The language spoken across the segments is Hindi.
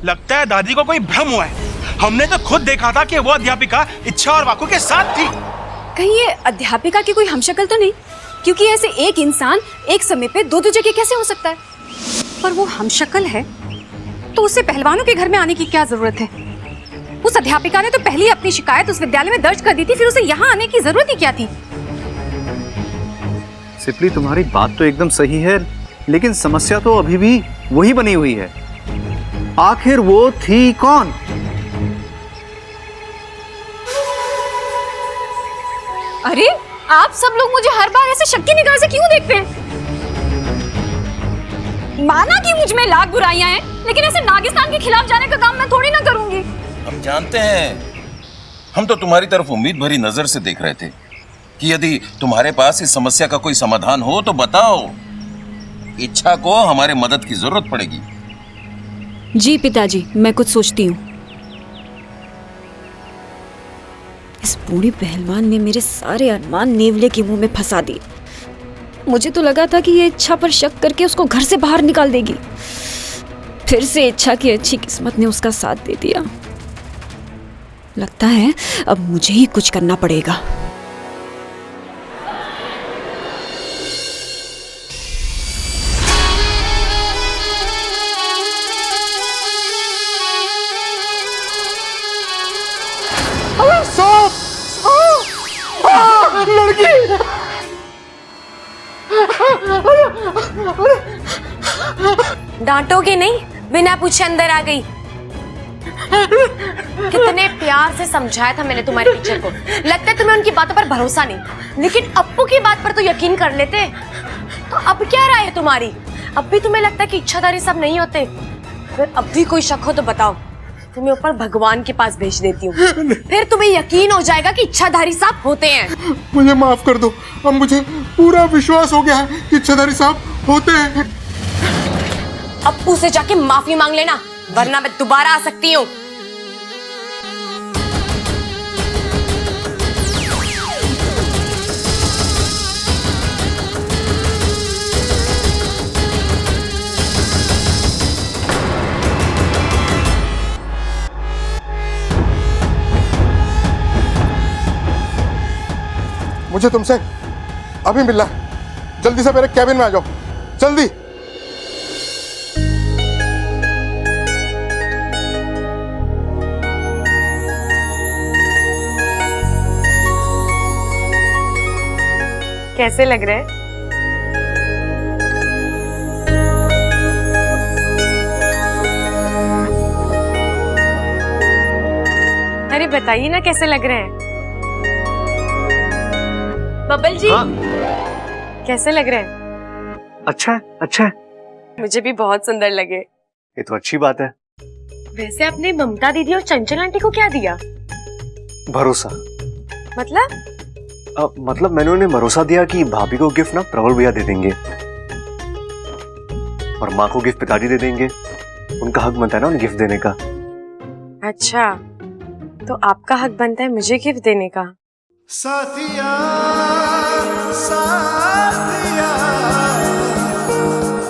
लगता है दादी को कोई भ्रम हुआ है। हमने तो खुद देखा था कि वो अध्यापिका इच्छा और वाकू के साथ थी। कहीं ये अध्यापिका की कोई हमशक्ल तो नहीं? क्योंकि ऐसे एक इंसान एक समय पे दो जगह कैसे हो सकता है? पर वो हमशक्ल है तो उसे पहलवानों के घर में आने की क्या जरूरत है? उस अध्यापिका ने तो पहले ही अपनी शिकायत उस विद्यालय में दर्ज कर दी थी, फिर उसे यहाँ आने की जरूरत ही क्या थी? सिपली, तुम्हारी बात तो एकदम सही है, लेकिन समस्या तो अभी भी वही बनी हुई है। आखिर वो थी कौन? अरे आप सब लोग मुझे हर बार ऐसे शक की निगाह से क्यों देखते हैं? माना कि मुझ में लाख बुराइयां हैं, लेकिन ऐसे नागिस्तान के खिलाफ जाने का काम मैं थोड़ी ना करूंगी। हम जानते हैं, हम तो तुम्हारी तरफ उम्मीद भरी नजर से देख रहे थे कि यदि तुम्हारे पास इस समस्या का कोई समाधान हो तो बताओ। इच्छा को हमारे मदद की जरूरत पड़ेगी। जी पिताजी, मैं कुछ सोचती हूँ। इस बूढ़ी पहलवान ने मेरे सारे अरमान नेवले के मुंह में फंसा दिए। मुझे तो लगा था कि ये इच्छा पर शक करके उसको घर से बाहर निकाल देगी। फिर से इच्छा की अच्छी किस्मत ने उसका साथ दे दिया। लगता है अब मुझे ही कुछ करना पड़ेगा। लड़की डांटोगे नहीं? बिना पूछे अंदर आ गई। कितने प्यार से समझाया था मैंने तुम्हारे टीचर को। लगता है तुम्हें उनकी बातों पर भरोसा नहीं, लेकिन अप्पू की बात पर तो यकीन कर लेते। तो अब क्या राय है तुम्हारी? अब भी तुम्हें लगता है कि इच्छाधारी सब नहीं होते? अगर अब भी कोई शक हो तो बताओ, तुम्हें ऊपर भगवान के पास भेज देती हूँ। फिर तुम्हें यकीन हो जाएगा कि इच्छाधारी साहब होते हैं। मुझे माफ कर दो, अब मुझे पूरा विश्वास हो गया है कि इच्छाधारी साहब होते हैं। अप्पू से जाके माफी मांग लेना, वरना मैं दोबारा आ सकती हूँ। मुझे तुमसे अभी मिलना है। जल्दी से मेरे कैबिन में आ जाओ, जल्दी। कैसे लग रहे हैं? अरे बताइए ना कैसे लग रहे हैं? बबल जी, हाँ? कैसे लग रहे हैं? अच्छा है, अच्छा है। मुझे भी बहुत सुंदर लगे। ये तो अच्छी बात है। वैसे आपने ममता दीदी और चंचल आंटी को क्या दिया? भरोसा। मतलब मैंने उन्हें भरोसा दिया कि भाभी को गिफ्ट ना प्रबल भैया दे देंगे और माँ को गिफ्ट पिताजी दे देंगे। उनका हक बनता है ना उन्हें गिफ्ट देने का। अच्छा, तो आपका हक बनता है मुझे गिफ्ट देने का? साथिया, साथिया,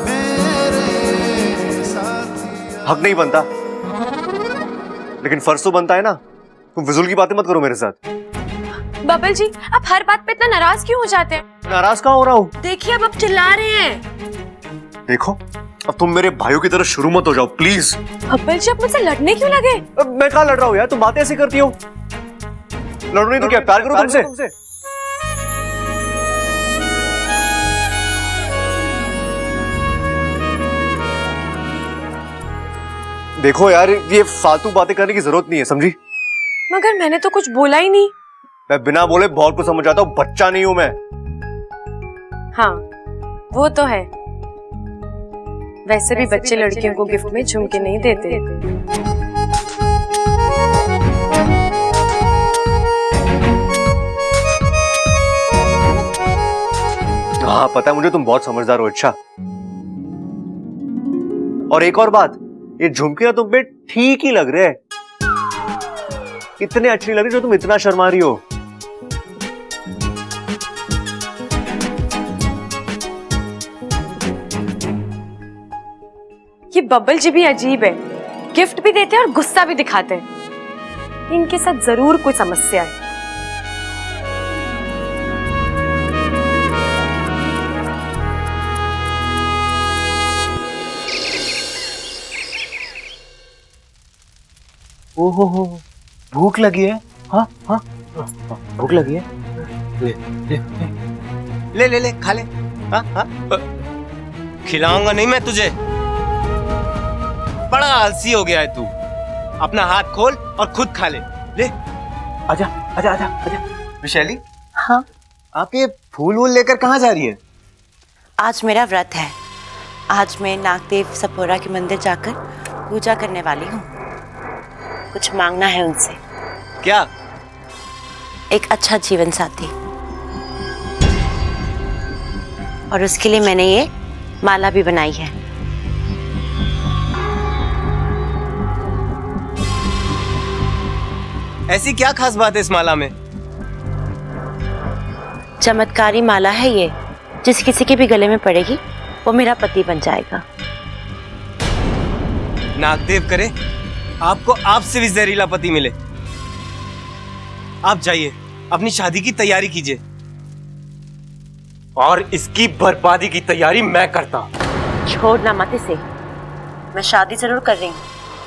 मेरे साथिया। हक नहीं बनता, लेकिन फर्ज तो बनता है ना। तुम फिजूल की बातें मत करो मेरे साथ। बबल जी, आप हर बात पे इतना नाराज क्यों हो जाते हैं? नाराज कहाँ हो रहा हूँ? देखिए अब आप चिल्ला रहे हैं। देखो, अब तुम मेरे भाइयों की तरह शुरू मत हो जाओ प्लीज। बबल जी, आप मुझसे लड़ने क्यों लगे? अब मैं कहाँ लड़ रहा हूँ यार, तुम बातें ऐसी करती हो। लड़ो नहीं तो क्या प्यार करो तुमसे? देखो यार, ये फालतू बातें करने की जरूरत नहीं है, समझी? मगर मैंने तो कुछ बोला ही नहीं। मैं बिना बोले बहुत कुछ समझ आता हूँ, बच्चा नहीं हूं मैं। हाँ, वो तो है। वैसे भी बच्चे लड़कियों को गिफ्ट में झुमके नहीं देते। हाँ पता है मुझे, तुम बहुत समझदार हो। अच्छा, और एक और बात, ये झुमके ना तुम पे ठीक ही लग रहे हैं। इतने अच्छे नहीं लग रहे जो तुम इतना शर्मा रही हो। ये बबल जी भी अजीब है। गिफ्ट भी देते हैं और गुस्सा भी दिखाते हैं। इनके साथ जरूर कोई समस्या है। ओहो हो, भूख लगी है। हाँ हाँ, भूख लगी है। ले खा ले। हाँ हाँ, खिलाऊंगा नहीं मैं तुझे। बड़ा आलसी हो गया है तू। अपना हाथ खोल और खुद खा ले। ले आजा आजा आजा आजा। विशाली, हाँ, आप ये फूल वूल लेकर कहाँ जा रही हैं? आज मेरा व्रत है। आज मैं नागदेव सपोरा के मंदिर जाकर पूजा करने वाली हूँ। कुछ मांगना है उनसे। क्या? एक अच्छा जीवन साथी, और उसके लिए मैंने ये माला भी बनाई है। ऐसी क्या खास बात है इस माला में? चमत्कारी माला है ये, जिस किसी के भी गले में पड़ेगी वो मेरा पति बन जाएगा। नागदेव करे आपको आपसे भी जहरीला पति मिले। आप जाइए, अपनी शादी की तैयारी कीजिए, और इसकी बर्बादी की तैयारी मैं करता हूं। छोड़ना मत इसे। मैं शादी जरूर कर रही हूँ,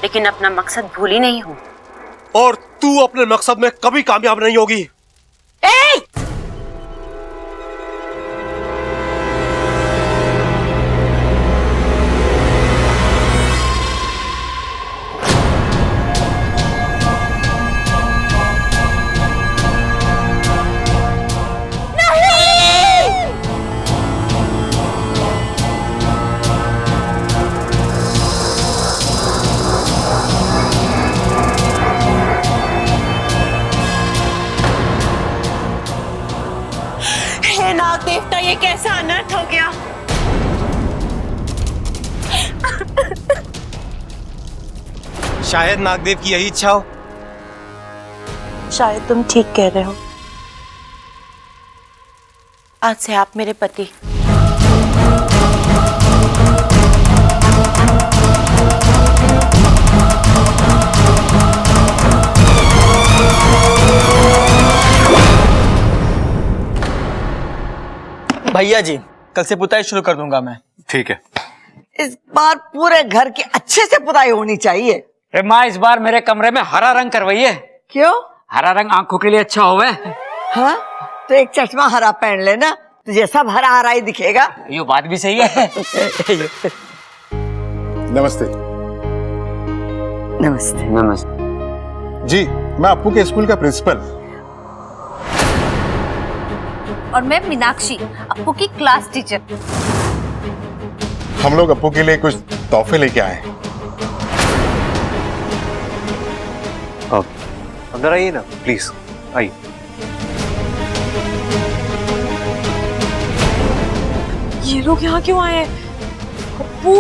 लेकिन अपना मकसद भूली नहीं हूँ। और तू अपने मकसद में कभी कामयाब नहीं होगी। हे नाग देवता, ये कैसा अनर्थ हो गया। शायद नागदेव की यही इच्छा हो। शायद तुम ठीक कह रहे हो। आज से आप मेरे पति। भैया जी, कल से पुताई शुरू कर दूंगा मैं। ठीक है। इस बार पूरे घर की अच्छे से पुताई होनी चाहिए। अरे माँ, इस बार मेरे कमरे में हरा रंग करवाइए। क्यों? हरा रंग आंखों के लिए अच्छा होवे। हाँ, तो एक चश्मा हरा पहन लेना, तुझे सब हरा हरा ही दिखेगा। ये बात भी सही है। नमस्ते। नमस्ते। नमस्ते जी, मैं अप्पू के स्कूल का प्रिंसिपल। और मैं मीनाक्षी, अप्पू की क्लास टीचर। हम लोग अप्पू के लिए कुछ तोहफे लेके आए हैं। अंदर आइए ना प्लीज, आइए। ये लोग यहाँ क्यों आए हैं? अप्पू,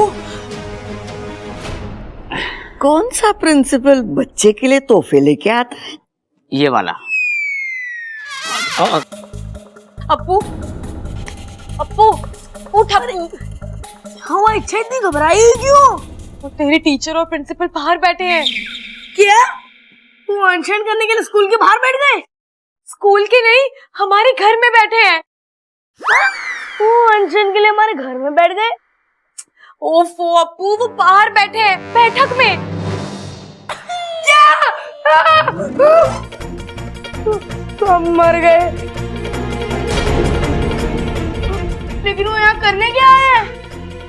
कौन सा प्रिंसिपल बच्चे के लिए तोहफे लेके आता है? ये वाला। अप्पू, अप्पू उठ। हाँ, इच्छा इतनी घबराई हुई क्यों? और तेरे टीचर और प्रिंसिपल बाहर बैठे हैं। क्या? तू अनशन करने के लिए स्कूल के बाहर बैठ गए? स्कूल के नहीं, हमारे घर में बैठे हैं। तू अनशन के लिए हमारे घर में बैठ गए? ओफो अप्पू, वो बाहर बैठे हैं बैठक में। क्या? तो हम मर गए। लेकिन वो यहाँ करने क्या आए हैं?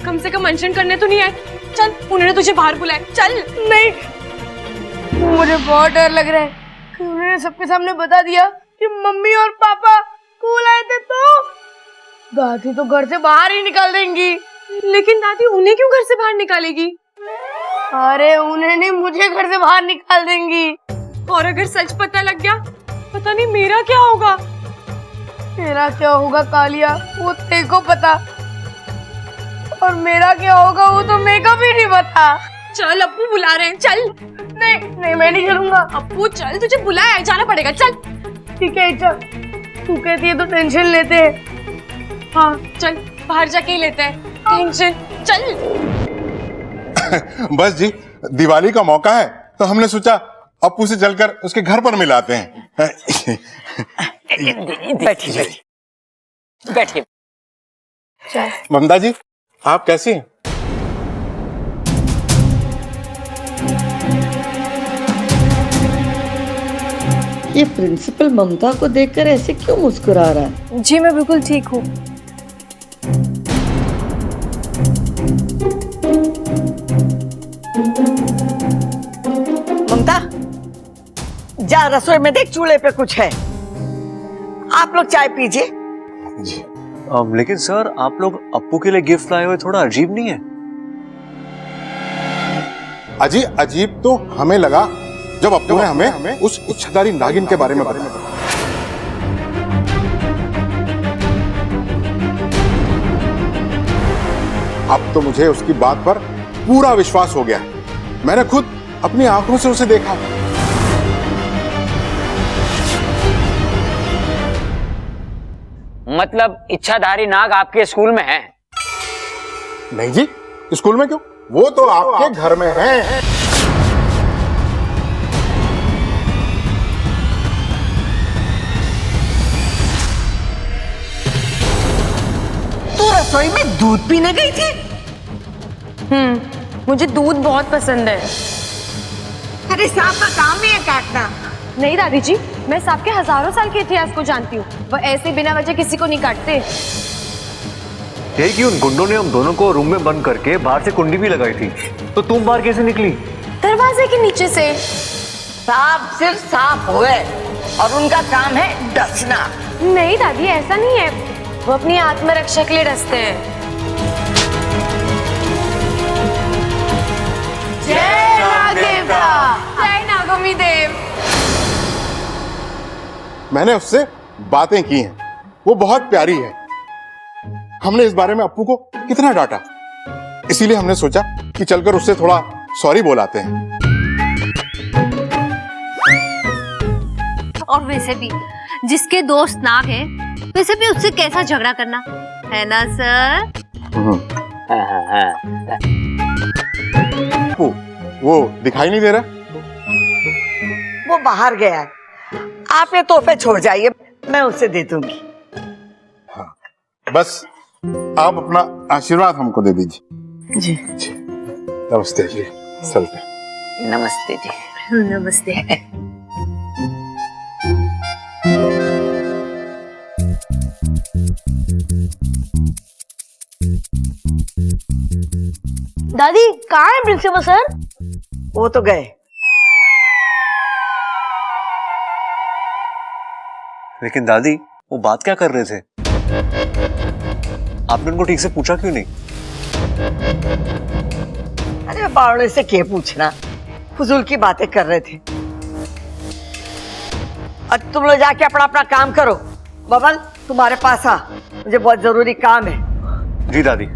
कम से कम अनशन करने तो नहीं आए। चल, उन्होंने तुझे बाहर बुलाया। चल। नहीं, मुझे बहुत डर लग रहा है कि उन्होंने सबके सामने बता दिया कि मम्मी और पापा स्कूल आए थे, तो दादी तो घर से बाहर ही निकाल देंगी। लेकिन दादी उन्हें क्यों घर से बाहर निकालेगी? अरे उन्हें नहीं, मुझे घर से बाहर निकाल देंगी। और अगर सच पता लग गया, पता नहीं मेरा क्या होगा। तेरा क्या होगा कालिया, वो तेरे को पता, और मेरा क्या होगा वो तो मेरे को भी नहीं पता। चल, अप्पू बुला रहे हैं, चल। नहीं नहीं, मैं नहीं चलूंगा। अप्पू चल, तुझे बुलाया है, जाना पड़ेगा, चल। ठीक है, चल। तू कहती है तो टेंशन लेते हैं। हाँ चल, बाहर जाके ही लेते हैं टेंशन। चल। बस जी, दिवाली का मौका है तो हमने सोचा अप्पू से चलकर उसके घर पर मिलाते हैं। बैठिए बैठिए। ममता जी, आप कैसी हैं? ये प्रिंसिपल ममता को देखकर ऐसे क्यों मुस्कुरा रहा है? जी मैं बिल्कुल ठीक हूँ। ममता, जा रसोई में देख, चूल्हे पे कुछ है। आप लोग चाय पीजिए। जी। लेकिन सर, आप लोग अप्पू के लिए गिफ्ट लाए हुए, थोड़ा अजीब नहीं है? अजीब तो हमें लगा जब अप्पू ने हमें उस इच्छाधारी नागिन के बारे में बताया। अब तो मुझे उसकी बात पर पूरा विश्वास हो गया। मैंने खुद अपनी आंखों से उसे देखा। मतलब इच्छाधारी नाग आपके स्कूल में है? नहीं जी, स्कूल में क्यों? वो तो आपके घर में है। तू रसोई में दूध पीने गई थी? मुझे दूध बहुत पसंद है। अरे सांप का काम ही है काटना। नहीं दादी जी, मैं सांप के हजारों साल के इतिहास को जानती हूँ। वो ऐसे बिना वजह किसी को नहीं काटते। यही कि उन गुंडों ने हम दोनों को रूम में बंद करके बाहर से कुंडी भी लगाई थी, तो तुम बाहर कैसे निकली? दरवाजे के नीचे से। सांप सिर्फ सांप हुए और उनका काम है डसना। नहीं दादी, ऐसा नहीं है। वो अपनी आत्मरक्षा के लिए डसते हैं। जय नागदेवता, जय नागोमी देव। मैंने उससे बातें की हैं, वो बहुत प्यारी है। हमने इस बारे में अप्पू को कितना डांटा, इसीलिए हमने सोचा कि चलकर उससे थोड़ा सॉरी बोलाते हैं। और वैसे भी जिसके दोस्त नाग है, वैसे भी उससे कैसा झगड़ा करना है ना सर? वो दिखाई नहीं दे रहा? वो बाहर गया है। आप ये तोहफे छोड़ जाइए, मैं उसे दे दूंगी। हाँ, बस आप अपना आशीर्वाद हमको दे दीजिए। जी। नमस्ते जी, चलते। नमस्ते जी। नमस्ते। दादी कहाँ है प्रिंसिपल सर? वो तो गए। लेकिन दादी, वो बात क्या कर रहे थे? आपने उनको ठीक से पूछा क्यों नहीं? अरे बावड़े से क्या पूछना, फुजूल की बातें कर रहे थे। अब तुम लोग जाके अपना अपना काम करो। बबल, तुम्हारे पास आ, मुझे बहुत जरूरी काम है। जी दादी।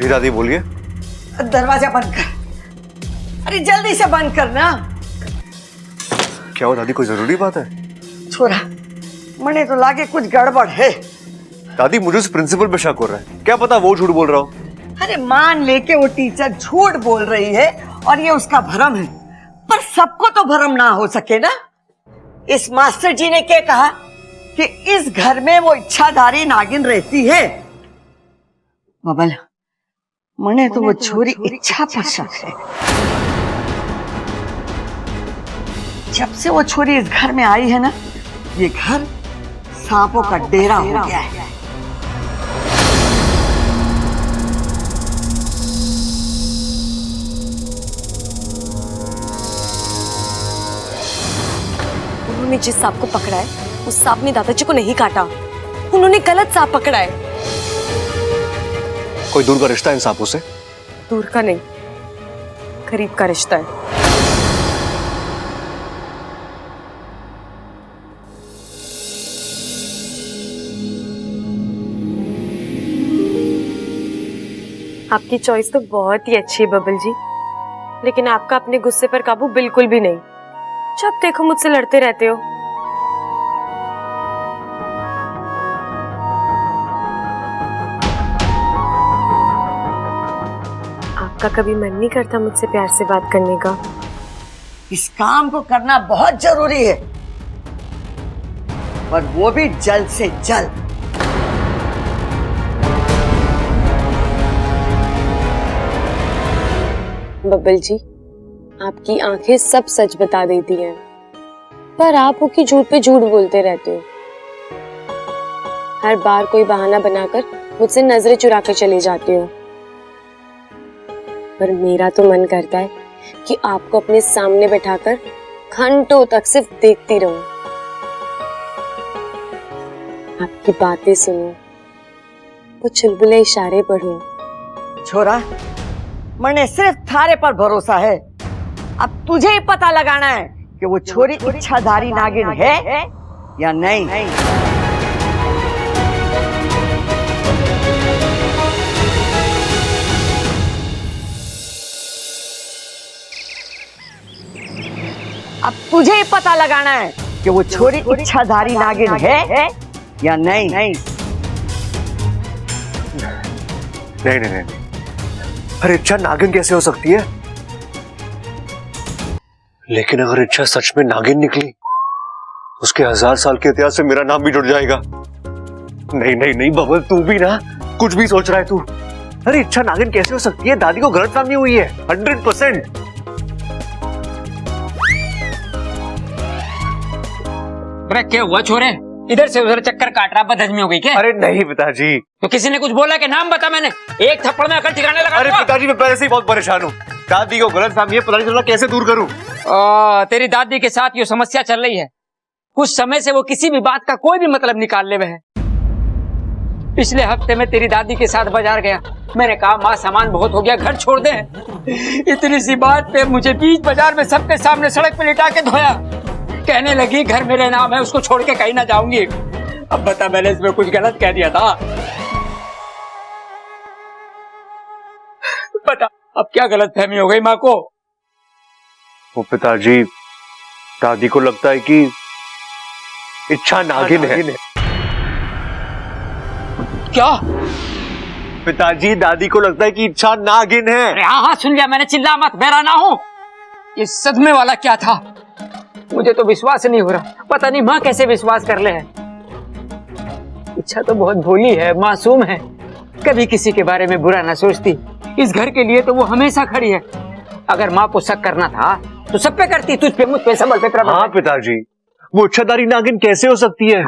दादी बोलिए। दरवाजा बंद कर। अरे जल्दी से बंद करना। क्या हो दादी, कोई जरूरी बात है? छोरा, मने तो लागे कुछ गड़बड़ है। दादी, मुझे उस प्रिंसिपल पे शक हो रहा है। क्या पता वो झूठ बोल रहा हो। अरे मान लेके वो टीचर झूठ बोल रही है और ये उसका भरम है, पर सबको तो भरम ना हो सके ना। इस मास्टर जी ने क्या कहा कि इस घर में वो इच्छाधारी नागिन रहती है। बबल, मने तो वो छोरी इच्छा पर शक है। जब से वो छोरी इस घर में आई है ना, ये घर सांपों का डेरा हो गया है। उन्होंने जिस सांप को पकड़ा है, उस सांप ने दादाजी को नहीं काटा। उन्होंने गलत सांप पकड़ा है। कोई दूर का रिश्ता है इन सांपों से? दूर का नहीं, करीब का रिश्ता है। आपकी चॉइस तो बहुत ही अच्छी है बबल जी, लेकिन आपका अपने गुस्से पर काबू बिल्कुल भी नहीं। जब देखो मुझसे लड़ते रहते हो। आपका कभी मन नहीं करता मुझसे प्यार से बात करने का? इस काम को करना बहुत जरूरी है, पर वो भी जल्द से जल्द। बब्बल जी, आपकी आंखें सब सच बता देती हैं, पर आप उसकी झूठ पे झूठ बोलते रहते हो। हर बार कोई बहाना बनाकर मुझसे नजरें चुरा कर चले जाते हो। पर मेरा तो मन करता है कि आपको अपने सामने बैठाकर घंटों तक सिर्फ देखती रहूं, आपकी बातें सुनूं, वो चुलबुले इशारे पढ़ूं। छोरा, मैंने सिर्फ थारे पर भरोसा है। अब तुझे ही पता लगाना है कि वो छोरी इच्छाधारी नागिन है या नहीं। अब तुझे ही पता लगाना है कि वो छोरी इच्छाधारी नागिन है या नहीं। नहीं नहीं नहीं, अरे इच्छा नागिन कैसे हो सकती है? लेकिन अगर इच्छा सच में नागिन निकली, उसके 1000 साल के इतिहास से मेरा नाम भी जुड़ जाएगा। नहीं नहीं नहीं बबल, तू भी ना कुछ भी सोच रहा है तू। अरे इच्छा नागिन कैसे हो सकती है? दादी को गलतफहमी हुई है 100%। अरे क्या हुआ छोरे? इधर से उधर चक्कर काट रहा, बदहजमी हो गई क्या? अरे नहीं पिताजी। तो किसी ने कुछ बोला कि नाम बता, मैंने एक थप्पड़ में अकल ठिकाने लगा। अरे पिताजी मैं पहले से ही बहुत परेशान हूँ। दादी को गलतफहमी है, पता नहीं चल रहा कैसे दूर करूँ। तेरी दादी के साथ ये समस्या चल रही है। कुछ समय से वो किसी भी बात का कोई भी मतलब निकालने में है। पिछले हफ्ते में तेरी दादी के साथ बाजार गया, मैंने कहा माँ सामान बहुत हो गया, घर छोड़ दे। इतनी सी बात पे मुझे बीच बाजार में सबके सामने सड़क पे लिटा के धोया। कहने लगी घर मेरे नाम है, उसको छोड़ के कहीं ना जाऊंगी। अब बता, मैंने इसमें कुछ गलत कह दिया था? बता अब क्या गलत फहमी हो गई माँ को? वो पिताजी, दादी को लगता है कि इच्छा नागिन है। क्या? पिताजी दादी को लगता है कि इच्छा नागिन है। अरे हाँ हाँ सुन लिया मैंने, चिल्ला मत, बहरा ना हो। ये सदमे वाला क्या था? मुझे तो विश्वास नहीं हो रहा। पता नहीं माँ कैसे विश्वास कर ले है। इच्छा तो बहुत भोली है, मासूम है, कभी किसी के बारे में बुरा ना सोचती। इस घर के लिए तो वो हमेशा खड़ी है। अगर माँ को शक करना था तो सब पे करती, तुझ पे, मुझ पे, सबल पे, प्रबल। हाँ पिताजी, वो इच्छाधारी नागिन कैसे हो सकती है?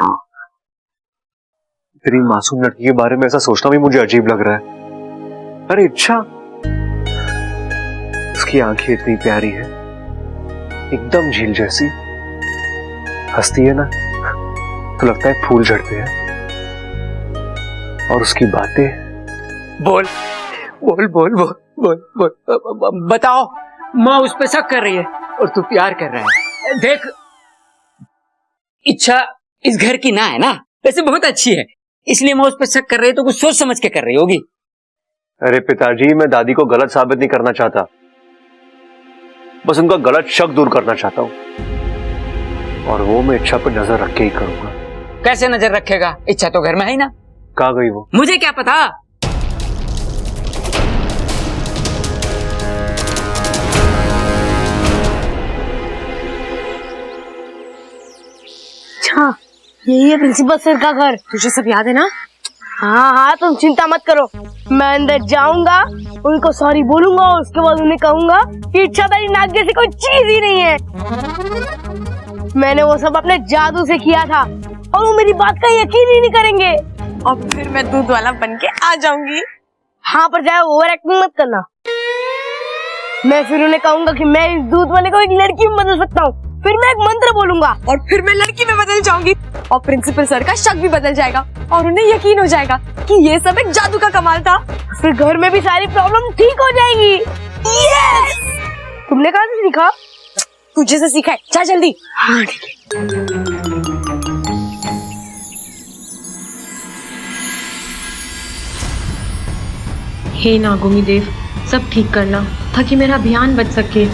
तेरी मासूम लड़की के बारे में ऐसा सोचना भी मुझे अजीब लग रहा है। अरे इच्छा, उसकी आंखें इतनी प्यारी है, एकदम झील जैसी, हंसती है ना तो लगता है फूल झड़ते हैं। और उसकी बातें, बोल बोल बोल बोल बोल बोल, बताओ। माँ उस पे शक कर रही है और तू प्यार कर रहा है। देख, इच्छा इस घर की ना है ना, वैसे बहुत अच्छी है, इसलिए मैं उस पे शक कर रही है, तो कुछ सोच समझ के कर रही होगी। अरे पिताजी, मैं दादी को गलत साबित नहीं करना चाहता, बस उनका गलत शक दूर करना चाहता हूँ। और वो मैं इच्छा पर नजर रख के ही करूंगा। कैसे नजर रखेगा? इच्छा तो घर में है ही ना। कहाँ गई वो? मुझे क्या पता। अच्छा, यही है प्रिंसिपल सर का घर। तुझे सब याद है ना? हाँ हाँ, तुम चिंता मत करो, मैं अंदर जाऊंगा, उनको सॉरी बोलूंगा और उसके बाद उन्हें कहूंगा कि इच्छाधारी नाग जैसी कोई चीज ही नहीं है। मैंने वो सब अपने जादू से किया था और वो मेरी बात का यकीन ही नहीं करेंगे। और फिर मैं दूध वाला बन के आ जाऊंगी। हाँ, पर जाए ओवर एक्टिंग मत करना। मैं फिर उन्हें कहूंगा कि मैं इस दूध वाले को एक लड़की में बदल सकता हूँ। फिर मैं एक मंत्र बोलूंगा और फिर मैं लड़की में बदल जाऊंगी और प्रिंसिपल सर का शक भी बदल जाएगा और उन्हें यकीन हो जाएगा कि ये सब एक जादू का कमाल था। फिर घर में भी सारी प्रॉब्लम ठीक हो जाएगी। यस! तुमने कहाँ से सीखा? तुझे से सीखा है, जा जल्दी। हाँ ठीक है। हे नागोमी देव, सब ठीक करना ताकि मेरा अभियान बच सके।